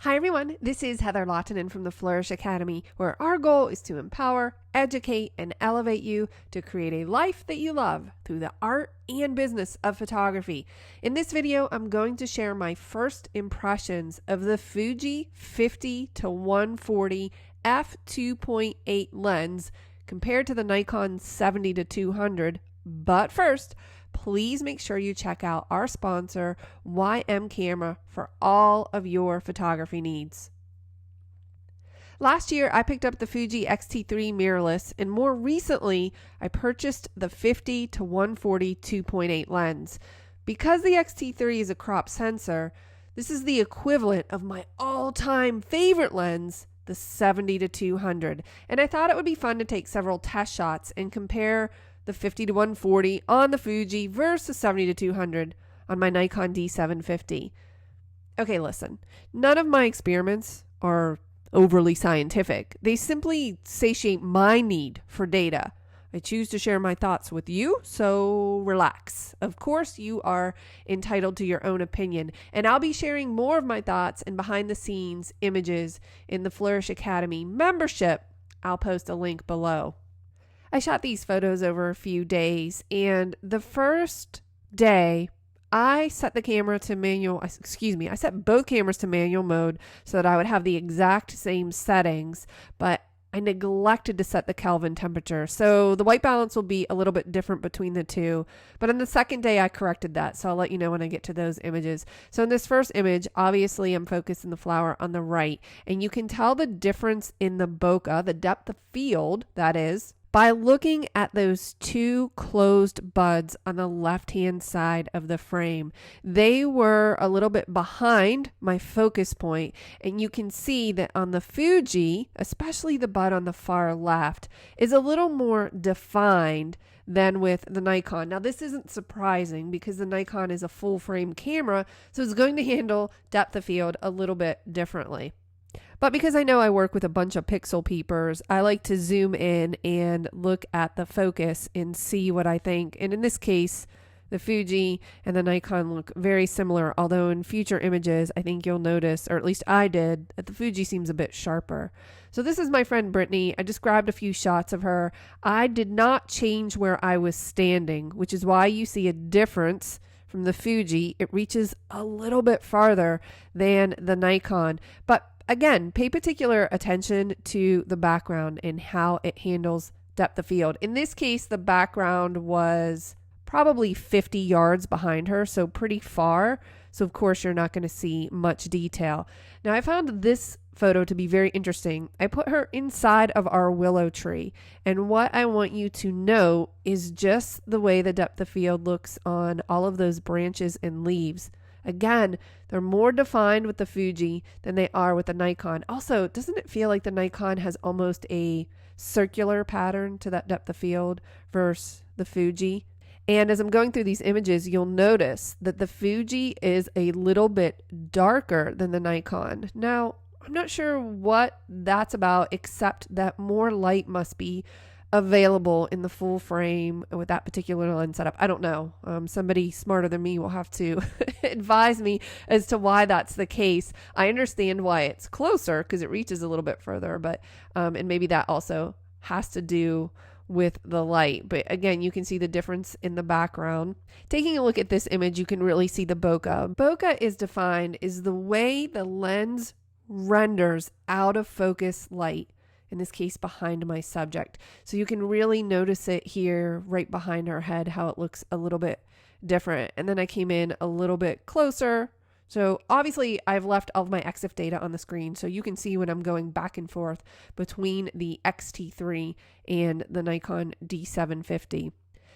Hi everyone, this is Heather Lottinen from the Flourish.Academy, where our goal is to empower, educate, and elevate you to create a life that you love through the art and business of photography. In this video, I'm going to share my first impressions of the Fuji 50-140 f2.8 lens compared to the Nikon 70-200. But first, please make sure you check out our sponsor, YM Camera, for all of your photography needs. Last year, I picked up the Fuji X-T3 mirrorless, and more recently, I purchased the 50-140 2.8 lens. Because the X-T3 is a crop sensor, this is the equivalent of my all-time favorite lens, the 70-200, and I thought it would be fun to take several test shots and compare the 50-140 on the Fuji versus 70-200 on my Nikon D750. Okay, listen, none of my experiments are overly scientific. They simply satiate my need for data. I choose to share my thoughts with you, so relax. Of course, you are entitled to your own opinion, and I'll be sharing more of my thoughts and behind-the-scenes images in the Flourish.Academy membership. I'll post a link below. I shot these photos over a few days, and the first day I set the camera to I set both cameras to manual mode so that I would have the exact same settings, but I neglected to set the Kelvin temperature. So the white balance will be a little bit different between the two, but on the second day I corrected that. So I'll let you know when I get to those images. So in this first image, obviously I'm focusing the flower on the right, and you can tell the difference in the bokeh, the depth of field, that is, by looking at those two closed buds on the left-hand side of the frame. They were a little bit behind my focus point, and you can see that on the Fuji, especially the bud on the far left, is a little more defined than with the Nikon. Now, this isn't surprising because the Nikon is a full-frame camera, so it's going to handle depth of field a little bit differently. But because I know I work with a bunch of pixel peepers, I like to zoom in and look at the focus and see what I think. And in this case, the Fuji and the Nikon look very similar, although in future images, I think you'll notice, or at least I did, that the Fuji seems a bit sharper. So this is my friend Brittany. I just grabbed a few shots of her. I did not change where I was standing, which is why you see a difference from the Fuji. It reaches a little bit farther than the Nikon, but again, pay particular attention to the background and how it handles depth of field. In this case, the background was probably 50 yards behind her, so pretty far. So of course, you're not going to see much detail. Now, I found this photo to be very interesting. I put her inside of our willow tree, and what I want you to know is just the way the depth of field looks on all of those branches and leaves. Again, they're more defined with the Fuji than they are with the Nikon. Also, doesn't it feel like the Nikon has almost a circular pattern to that depth of field versus the Fuji? And as I'm going through these images, you'll notice that the Fuji is a little bit darker than the Nikon. Now, I'm not sure what that's about, except that more light must be available in the full frame with that particular lens setup. I don't know. Somebody smarter than me will have to advise me as to why that's the case. I understand why it's closer because it reaches a little bit further, but and maybe that also has to do with the light. But again, you can see the difference in the background. Taking a look at this image, you can really see the bokeh. Bokeh is defined as the way the lens renders out of focus light, in this case behind my subject. So you can really notice it here right behind her head, how it looks a little bit different. And then I came in a little bit closer. So obviously I've left all of my EXIF data on the screen, so you can see when I'm going back and forth between the X-T3 and the Nikon D750.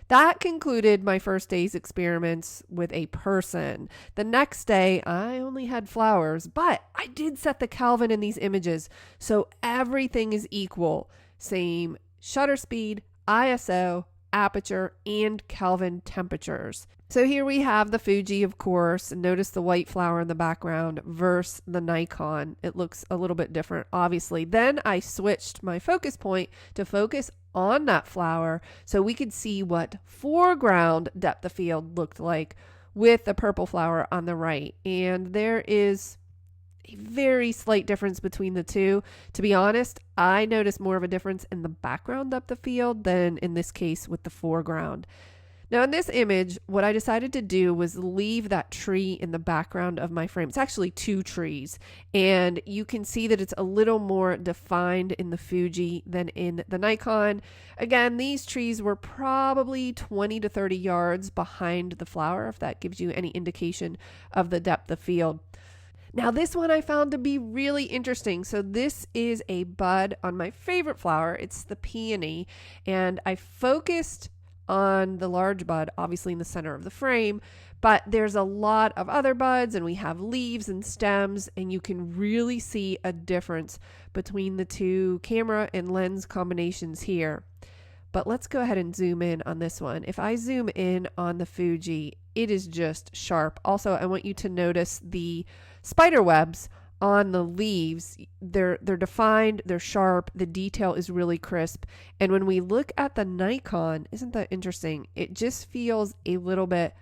That concluded my first day's experiments with a person. The next day, I only had flowers, but I did set the Kelvin in these images, so everything is equal. Same shutter speed, ISO, aperture, and Kelvin temperatures. So here we have the Fuji, of course, and notice the white flower in the background versus the Nikon. It looks a little bit different, obviously. Then I switched my focus point to focus on that flower so we could see what foreground depth of field looked like with the purple flower on the right. And there is a very slight difference between the two. To be honest, I noticed more of a difference in the background depth of field than in this case with the foreground. Now in this image, what I decided to do was leave that tree in the background of my frame. It's actually two trees, and you can see that it's a little more defined in the Fuji than in the Nikon. Again, these trees were probably 20 to 30 yards behind the flower, if that gives you any indication of the depth of field. Now this one I found to be really interesting. So this is a bud on my favorite flower. It's the peony, and I focused on the large bud, obviously in the center of the frame, but there's a lot of other buds, and we have leaves and stems, and you can really see a difference between the two camera and lens combinations here. But let's go ahead and zoom in on this one. If I zoom in on the Fuji, it is just sharp. Also, I want you to notice the spider webs on the leaves. They're defined, they're sharp, the detail is really crisp. And when we look at the Nikon, isn't that interesting? It just feels a little bit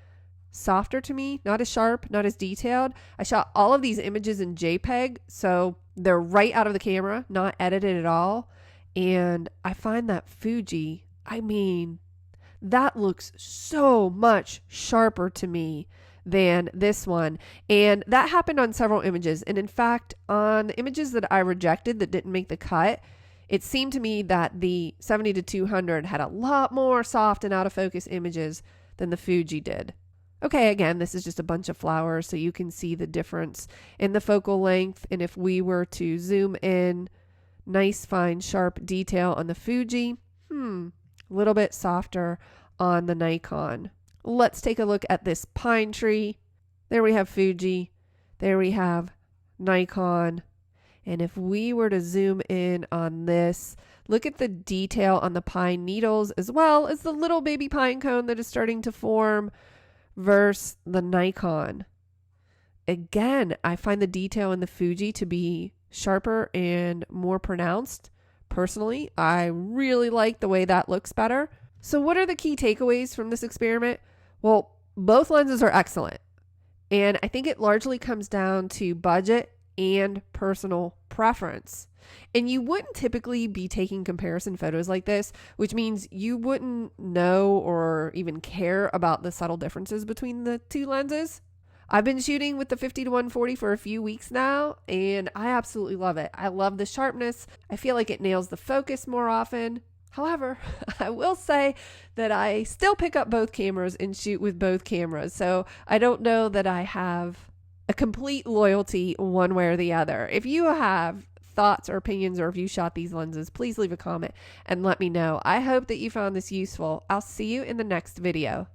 softer to me, not as sharp, not as detailed. I shot all of these images in JPEG, so they're right out of the camera, not edited at all. And I find that Fuji, I mean, that looks so much sharper to me than this one. And that happened on several images. And in fact, on the images that I rejected that didn't make the cut, it seemed to me that the 70 to 200 had a lot more soft and out of focus images than the Fuji did. Okay, again, this is just a bunch of flowers, so you can see the difference in the focal length. And if we were to zoom in, nice, fine, sharp detail on the Fuji, a little bit softer on the Nikon. Let's take a look at this pine tree. There we have Fuji. There we have Nikon. And if we were to zoom in on this, look at the detail on the pine needles as well as the little baby pine cone that is starting to form versus the Nikon. Again, I find the detail in the Fuji to be sharper and more pronounced. Personally, I really like the way that looks better. So what are the key takeaways from this experiment? Well, both lenses are excellent. And I think it largely comes down to budget and personal preference. And you wouldn't typically be taking comparison photos like this, which means you wouldn't know or even care about the subtle differences between the two lenses. I've been shooting with the 50 to 140 for a few weeks now, and I absolutely love it. I love the sharpness. I feel like it nails the focus more often. However, I will say that I still pick up both cameras and shoot with both cameras. So I don't know that I have a complete loyalty one way or the other. If you have thoughts or opinions, or if you shot these lenses, please leave a comment and let me know. I hope that you found this useful. I'll see you in the next video.